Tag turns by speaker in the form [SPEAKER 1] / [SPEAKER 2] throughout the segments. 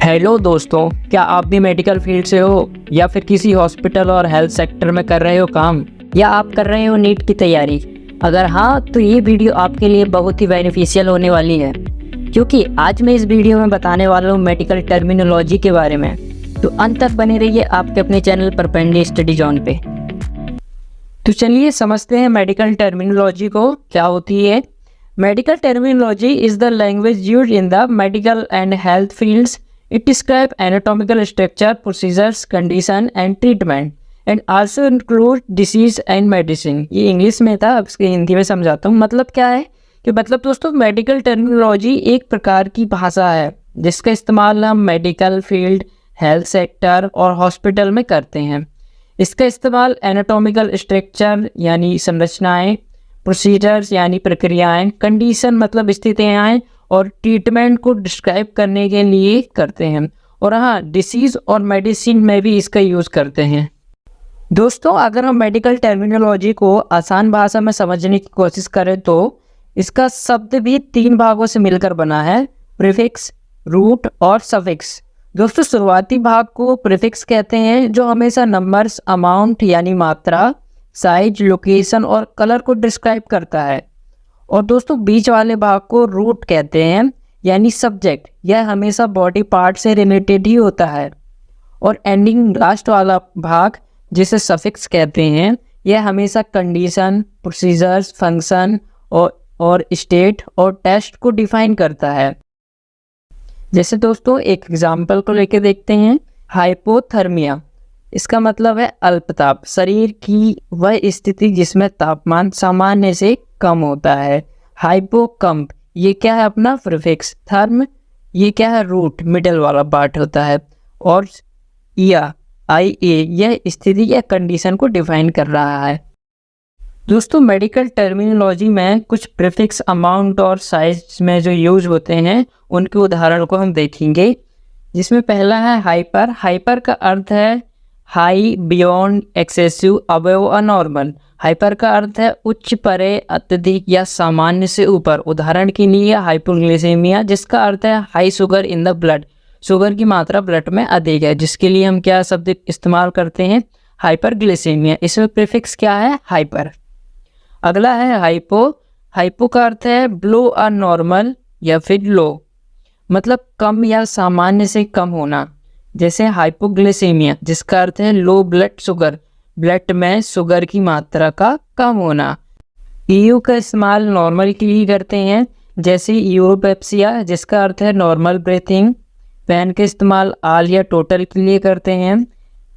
[SPEAKER 1] Hello दोस्तों, क्या आप भी मेडिकल फील्ड से हो या फिर किसी हॉस्पिटल और हेल्थ सेक्टर में कर रहे हो काम, या आप कर रहे हो नीट की तैयारी? अगर हाँ, तो ये वीडियो आपके लिए बहुत ही बेनिफिशियल होने वाली है, क्योंकि आज मैं इस वीडियो में बताने वाला हूँ मेडिकल टर्मिनोलॉजी के बारे में। तो अंत तक बने रहिए आपके अपने चैनल परपेंडी स्टडी जोन पे। तो चलिए समझते हैं मेडिकल टर्मिनोलॉजी को क्या होती है। Medical terminology is the language used in the medical and health fields. It describes anatomical structure, procedures, condition and treatment and also include disease and medicine. ये इंग्लिश में था, अब इसके हिंदी में समझाता हूँ। मतलब क्या है कि दोस्तों मेडिकल टर्मिनोलॉजी एक प्रकार की भाषा है जिसका इस्तेमाल हम मेडिकल फील्ड, हेल्थ सेक्टर और हॉस्पिटल में करते हैं। इसका इस्तेमाल एनाटॉमिकल स्ट्रक्चर यानी संरचनाएं, प्रोसीजर्स यानी प्रक्रियाएं, कंडीशन मतलब स्थितियाँ और ट्रीटमेंट को डिस्क्राइब करने के लिए करते हैं। और हाँ, डिसीज़ और मेडिसिन में भी इसका यूज़ करते हैं। दोस्तों, अगर हम मेडिकल टर्मिनोलॉजी को आसान भाषा में समझने की कोशिश करें तो इसका शब्द भी 3 भागों से मिलकर बना है: प्रीफिक्स, रूट और सफिक्स। दोस्तों, शुरुआती भाग को प्रीफिक्स कहते हैं, जो हमेशा नंबर्स, अमाउंट यानी मात्रा, साइज, लोकेशन और कलर को डिस्क्राइब करता है। और दोस्तों, बीच वाले भाग को रूट कहते हैं यानी सब्जेक्ट, यह हमेशा बॉडी पार्ट से रिलेटेड ही होता है। और एंडिंग लास्ट वाला भाग जिसे सफिक्स कहते हैं, यह हमेशा कंडीशन, प्रोसीजर्स, फंक्शन और स्टेट और टेस्ट को डिफाइन करता है। जैसे दोस्तों एक एग्जांपल को लेके देखते हैं। हाइपोथर्मिया, इसका मतलब है अल्पताप, शरीर की वह स्थिति जिसमें तापमान सामान्य से कम होता है। हाइपोकंप, ये क्या है अपना प्रीफिक्स। थर्म, ये क्या है रूट, मिडल वाला पार्ट होता है। और यह स्थिति या कंडीशन को डिफाइन कर रहा है। दोस्तों, मेडिकल टर्मिनोलॉजी में कुछ प्रीफिक्स, अमाउंट और साइज में जो यूज होते हैं उनके उदाहरण को हम देखेंगे, जिसमें पहला है हाइपर। हाइपर का अर्थ है हाई, बियॉन्ड, एक्सेसिव, अबव और नॉर्मल। हाइपर का अर्थ है उच्च, परे, अत्यधिक या सामान्य से ऊपर। उदाहरण के लिए हाइपोग्लिसेमिया, जिसका अर्थ है high sugar in the blood, sugar की मात्रा ब्लड में अधिक है, जिसके लिए हम क्या शब्द इस्तेमाल करते हैं, हाइपरग्लिसेमिया। इसमें प्रीफिक्स क्या है, हाइपर। अगला है हाइपो। हाइपो का अर्थ है बिलो अ नॉर्मल या फिर लो, मतलब कम या सामान्य से कम होना। जैसे हाइपोग्लिसेमिया, जिसका अर्थ है लो ब्लड शुगर, ब्लड में शुगर की मात्रा का कम होना। ईयू का इस्तेमाल नॉर्मल के लिए करते हैं, जैसे यूरोपेप्सिया, जिसका अर्थ है नॉर्मल ब्रीथिंग। पेन का इस्तेमाल आल या टोटल के लिए करते हैं।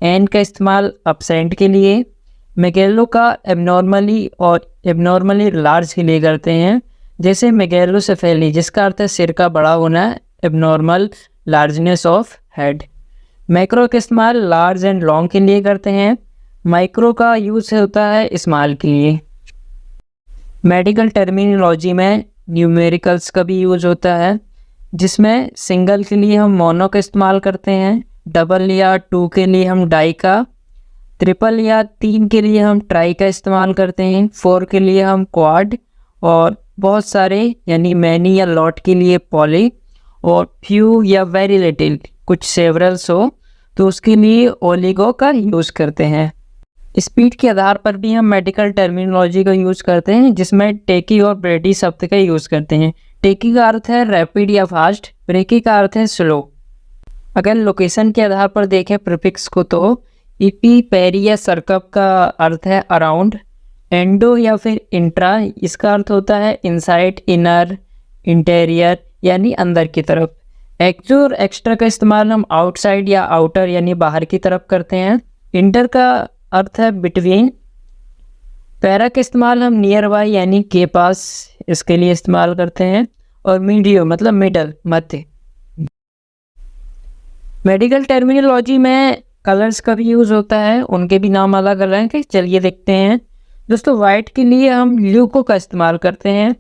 [SPEAKER 1] एन का इस्तेमाल अपसेंट के लिए। मेगेलो का एबनॉर्मली लार्ज के लिए करते हैं, जैसे मेगेलोसेफेली, जिसका अर्थ है सिर का बड़ा होना, abnormal largeness of head. Macro का इस्तेमाल लार्ज एंड लॉन्ग के लिए करते हैं। माइक्रो का यूज़ होता है स्मॉल के लिए। मेडिकल टर्मिनोलॉजी में न्यूमेरिकल्स का भी यूज़ होता है, जिसमें सिंगल के लिए हम मोनो का इस्तेमाल करते हैं, डबल या 2 के लिए हम डाई का, ट्रिपल या 3 के लिए हम ट्राई का इस्तेमाल करते हैं, 4 के लिए हम क्वाड, और बहुत सारे यानी मैनी या लॉट के लिए पॉली, और फ्यू या वेरी लिटिल, कुछ सेवरल्स हो तो उसके लिए ओलिगो का यूज़ करते हैं। स्पीड के आधार पर भी हम मेडिकल टर्मिनोलॉजी का यूज़ करते हैं, जिसमें टेकी और ब्रेडी शब्द का यूज़ करते हैं। टेकी का अर्थ है रैपिड या फास्ट, ब्रेकी का अर्थ है स्लो। अगर लोकेशन के आधार पर देखें प्रीफिक्स को तो इपी, पेरी या सर्कप का अर्थ है अराउंड। एंडो या फिर इंट्रा, इसका अर्थ होता है इनसाइड, इनर, इंटीरियर यानी अंदर की तरफ। एक्सो और एक्स्ट्रा का इस्तेमाल हम आउटसाइड या आउटर यानी बाहर की तरफ करते हैं। इंटर का अर्थ है बिटवीन। पैरा का इस्तेमाल हम नियर बाय यानी के पास, इसके लिए इस्तेमाल करते हैं। और मीडियो मतलब मिडल, मध्य। मेडिकल टर्मिनोलॉजी में कलर्स का भी यूज़ होता है, उनके भी नाम अलग अलग हैं, चलिए देखते हैं। दोस्तों, वाइट के लिए हम ल्यूको का इस्तेमाल करते हैं,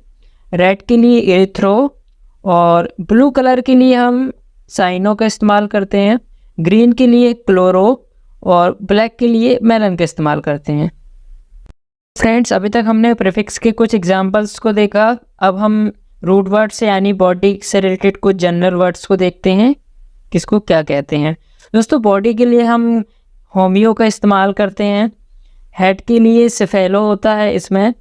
[SPEAKER 1] रेड के लिए एरिथ्रो, और ब्लू कलर के लिए हम साइनो का इस्तेमाल करते हैं, ग्रीन के लिए क्लोरो, और ब्लैक के लिए मेलन का इस्तेमाल करते हैं। फ्रेंड्स, अभी तक हमने प्रीफिक्स के कुछ एग्जांपल्स को देखा। अब हम रूट वर्ड्स यानी बॉडी से रिलेटेड कुछ जनरल वर्ड्स को देखते हैं। किसको क्या कहते हैं। दोस्तों बॉडी के लिए हम होमियो का इस्तेमाल करते हैं, हेड के लिए सेफेलो होता है इसमें,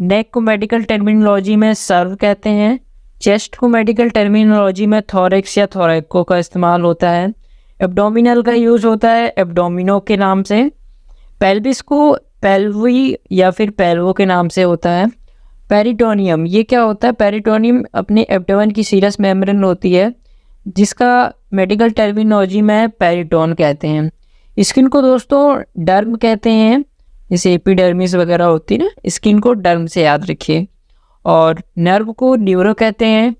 [SPEAKER 1] नेक को मेडिकल टर्मिनोलॉजी में सर्व कहते हैं, चेस्ट को मेडिकल टर्मिनोलॉजी में थोरेक्स या थोरैको का इस्तेमाल होता है, एब्डोमिनल का यूज़ होता है एब्डोमिनो के नाम से, पेल्विस को पेल्वी या फिर पेल्वो के नाम से होता है, पेरिटोनियम ये क्या होता है, पेरिटोनियम अपने एब्डोमेन की सीरस मेम्ब्रेन होती है जिसका मेडिकल टर्मिनोलॉजी में पेरिटोन कहते हैं। स्किन को दोस्तों डर्म कहते हैं, जैसे एपिडर्मिस वगैरह होती है ना, स्किन को डर्म से याद रखिए। और नर्व को न्यूरो कहते हैं,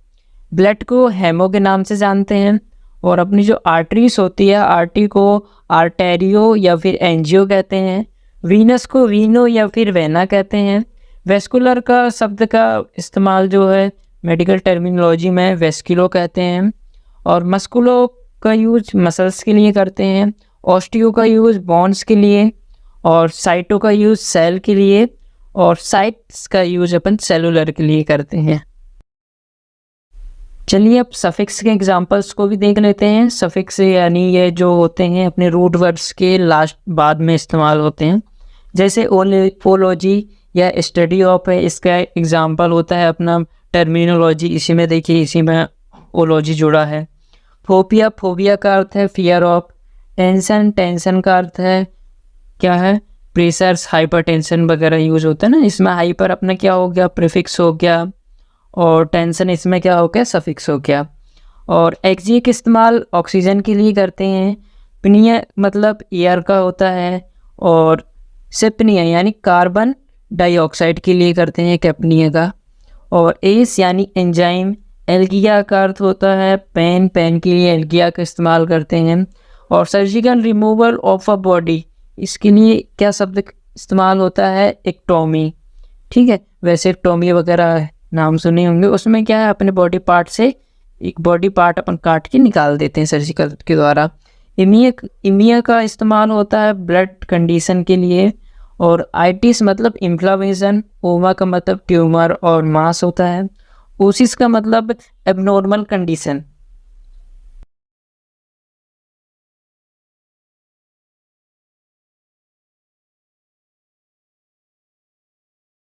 [SPEAKER 1] ब्लड को हेमो के नाम से जानते हैं, और अपनी जो आर्टरीज होती है आर्टरी को आर्टेरियो या फिर एंजियो कहते हैं, वीनस को वीनो या फिर वेना कहते हैं, वेस्कुलर का शब्द का इस्तेमाल जो है मेडिकल टर्मिनोलॉजी में वेस्कुलो कहते हैं, और मस्कुलो का यूज मसल्स के लिए करते हैं, ऑस्टियो का यूज़ बोन्स के लिए, और साइटो का यूज़ सेल के लिए, और साइट्स का यूज़ अपन सेलुलर के लिए करते हैं। चलिए अब सफिक्स के एग्जांपल्स को भी देख लेते हैं। सफिक्स यानी ये जो होते हैं अपने रूट वर्ड्स के लास्ट बाद में इस्तेमाल होते हैं, जैसे ओलॉजी या स्टडी ऑफ है, इसका एग्जांपल होता है अपना टर्मिनोलॉजी, इसी में देखिए इसी में ओलॉजी जुड़ा है। फोबिया, फोबिया का अर्थ है फियर ऑफ, टेंशन, टेंशन का अर्थ है क्या है प्रेशर्स, हाइपर टेंशन वगैरह यूज होता है ना, इसमें हाइपर अपना क्या हो गया प्रीफिक्स हो गया, और टेंशन इसमें क्या हो गया सफिक्स हो गया। और एक्जी का इस्तेमाल ऑक्सीजन के लिए करते हैं, पिनिया मतलब एयर का होता है, और सिपनिया यानी कार्बन डाइऑक्साइड के लिए करते हैं कैपनिया का, और एस यानी एंजाइम, एल्गिया का अर्थ होता है पेन, पेन के लिए एल्गिया का इस्तेमाल करते हैं, और surgical removal of a body इसके लिए क्या शब्द इस्तेमाल होता है एक्टोमी। ठीक है, वैसे एक्टोमी वगैरह नाम सुने होंगे, उसमें क्या है अपने बॉडी पार्ट से एक बॉडी पार्ट अपन काट के निकाल देते हैं सर्जिकल के द्वारा। इमिया का इस्तेमाल होता है ब्लड कंडीशन के लिए, और आइटिस मतलब इन्फ्लामेशन, ओमा का मतलब ट्यूमर और मास होता है, ओसिस का मतलब एबनॉर्मल कंडीशन